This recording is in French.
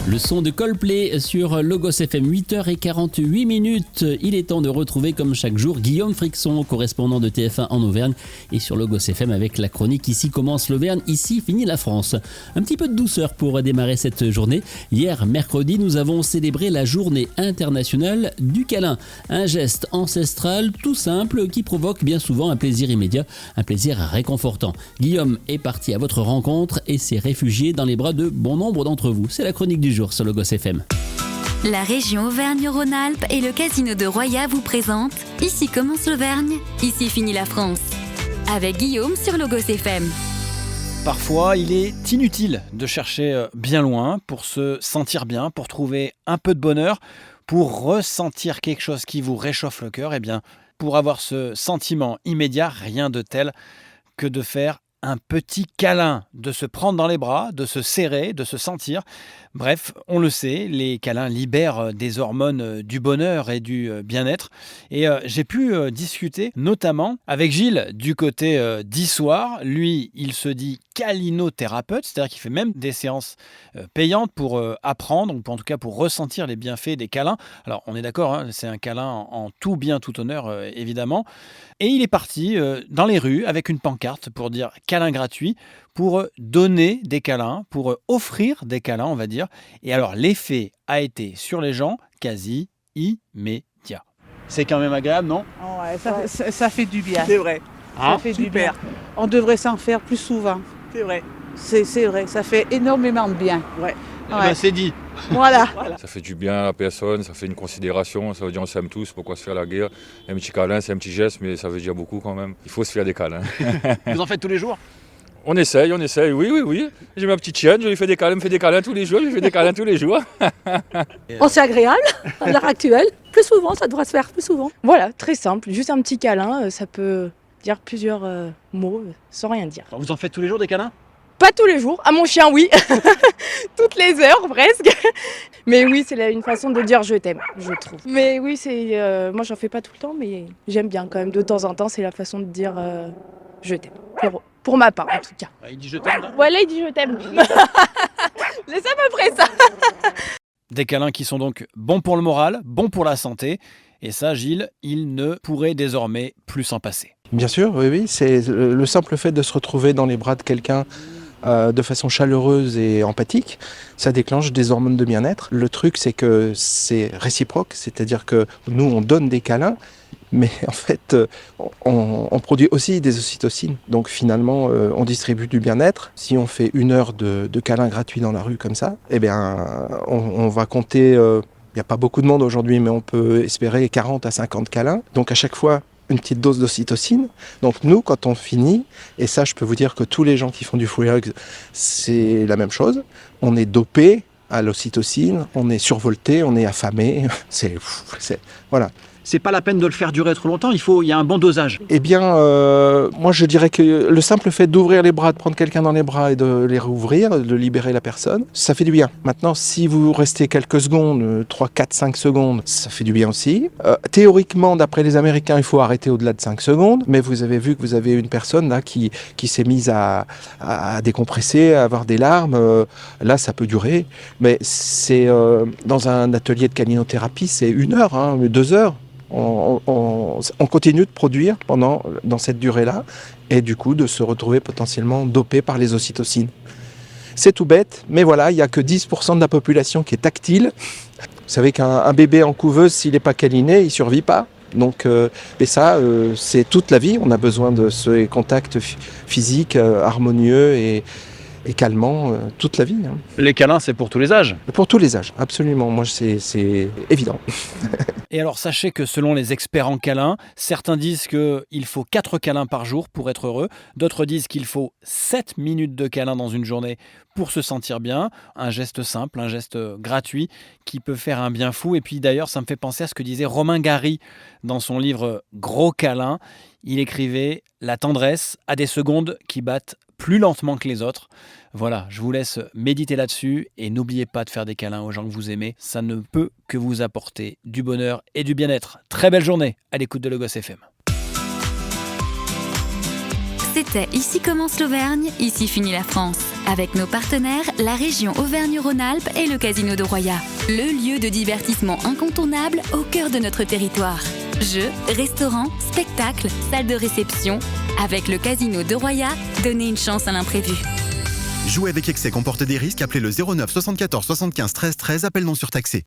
Le son de Coldplay sur Logos FM, 8h48. Il est temps de retrouver comme chaque jour Guillaume Frixon, correspondant de TF1 en Auvergne, et sur Logos FM avec la chronique Ici commence l'Auvergne, ici finit la France. Un petit peu de douceur pour démarrer cette journée. Hier, mercredi, nous avons célébré la journée internationale du câlin. Un geste ancestral tout simple qui provoque bien souvent un plaisir immédiat, un plaisir réconfortant. Guillaume est parti à votre rencontre et s'est réfugié dans les bras de bon nombre d'entre vous. C'est la chronique du jour sur Logos FM. La région Auvergne-Rhône-Alpes et le casino de Roya vous présentent Ici commence l'Auvergne, ici finit la France. Avec Guillaume sur Logos FM. Parfois, il est inutile de chercher bien loin pour se sentir bien, pour trouver un peu de bonheur, pour ressentir quelque chose qui vous réchauffe le cœur. Eh bien, pour avoir ce sentiment immédiat, rien de tel que de faire un petit câlin, de se prendre dans les bras, de se serrer, de se sentir. Bref, on le sait, les câlins libèrent des hormones du bonheur et du bien-être. Et j'ai pu discuter notamment avec Gilles du côté d'Issoire. Lui, il se dit câlinothérapeute, c'est-à-dire qu'il fait même des séances payantes pour apprendre, ou en tout cas pour ressentir les bienfaits des câlins. Alors, on est d'accord, hein, c'est un câlin en tout bien, tout honneur, évidemment. Et il est parti dans les rues avec une pancarte pour dire câlin gratuit, pour donner des câlins, pour offrir des câlins, on va dire. Et alors, l'effet a été sur les gens quasi immédiat. C'est quand même agréable, non ? Ouais, ça fait du bien. C'est vrai. Ça fait du bien. On devrait s'en faire plus souvent. C'est vrai. C'est vrai, ça fait énormément de bien. Ouais. Eh ben, c'est dit. Voilà. Ça fait du bien à la personne, ça fait une considération, ça veut dire on s'aime tous, pourquoi se faire la guerre. Un petit câlin, c'est un petit geste, mais ça veut dire beaucoup quand même. Il faut se faire des câlins. Vous en faites tous les jours ? On essaye, oui. J'ai ma petite chienne, je lui fais des câlins, elle me fait des câlins tous les jours, je lui fais des câlins tous les jours. Oh, c'est agréable à l'heure actuelle. Plus souvent, ça devrait se faire plus souvent. Voilà, très simple, juste un petit câlin, ça peut dire plusieurs mots sans rien dire. Vous en faites tous les jours des câlins ? Pas tous les jours, à mon chien oui, toutes les heures presque. Mais oui, c'est une façon de dire je t'aime, je trouve. Mais oui, moi j'en fais pas tout le temps, mais j'aime bien quand même. De temps en temps, c'est la façon de dire je t'aime. Pour ma part en tout cas. Il dit je t'aime là ? Voilà, il dit je t'aime. C'est à peu près ça. Des câlins qui sont donc bons pour le moral, bons pour la santé. Et ça, Gilles, il ne pourrait désormais plus s'en passer. Bien sûr, oui. C'est le simple fait de se retrouver dans les bras de quelqu'un de façon chaleureuse et empathique, ça déclenche des hormones de bien-être. Le truc, c'est que c'est réciproque, c'est-à-dire que nous, on donne des câlins, mais en fait, on produit aussi des ocytocines. Donc finalement, on distribue du bien-être. Si on fait 1 heure de câlins gratuits dans la rue comme ça, eh bien, on va compter... il n'y a pas beaucoup de monde aujourd'hui, mais on peut espérer 40 à 50 câlins. Donc à chaque fois, une petite dose d'ocytocine. Donc nous, quand on finit, et ça je peux vous dire que tous les gens qui font du free hug, c'est la même chose, on est dopé à l'ocytocine, on est survolté, on est affamé, voilà. C'est pas la peine de le faire durer trop longtemps, il y a un bon dosage. Eh bien, moi je dirais que le simple fait d'ouvrir les bras, de prendre quelqu'un dans les bras et de les rouvrir, de libérer la personne, ça fait du bien. Maintenant, si vous restez quelques secondes, 3, 4, 5 secondes, ça fait du bien aussi. Théoriquement, d'après les Américains, il faut arrêter au-delà de 5 secondes, mais vous avez vu que vous avez une personne là qui s'est mise à décompresser, à avoir des larmes. Là, ça peut durer, mais c'est dans un atelier de câlinothérapie, c'est 1 heure, 2 heures. On continue de produire dans cette durée-là et du coup de se retrouver potentiellement dopé par les ocytocines. C'est tout bête, mais voilà, il n'y a que 10% de la population qui est tactile. Vous savez qu'un bébé en couveuse, s'il n'est pas câliné, il ne survit pas. Donc, mais ça, c'est toute la vie. On a besoin de ce contact physique harmonieux et calmant toute la vie. Les câlins, c'est pour tous les âges ? Pour tous les âges, absolument. Moi, c'est évident. Et alors, sachez que selon les experts en câlins, certains disent qu'il faut 4 câlins par jour pour être heureux. D'autres disent qu'il faut 7 minutes de câlin dans une journée pour se sentir bien. Un geste simple, un geste gratuit qui peut faire un bien fou. Et puis d'ailleurs, ça me fait penser à ce que disait Romain Gary dans son livre Gros câlin. Il écrivait « La tendresse a des secondes qui battent plus lentement que les autres ». Voilà, je vous laisse méditer là-dessus et n'oubliez pas de faire des câlins aux gens que vous aimez. Ça ne peut que vous apporter du bonheur et du bien-être. Très belle journée à l'écoute de Logos FM. C'était Ici commence l'Auvergne, ici finit la France. Avec nos partenaires, la région Auvergne-Rhône-Alpes et le Casino de Roya. Le lieu de divertissement incontournable au cœur de notre territoire. Jeux, restaurants, spectacles, salles de réception. Avec le Casino de Roya, donnez une chance à l'imprévu. Jouer avec excès comporte des risques. Appelez le 09 74 75 13 13. Appel non surtaxé.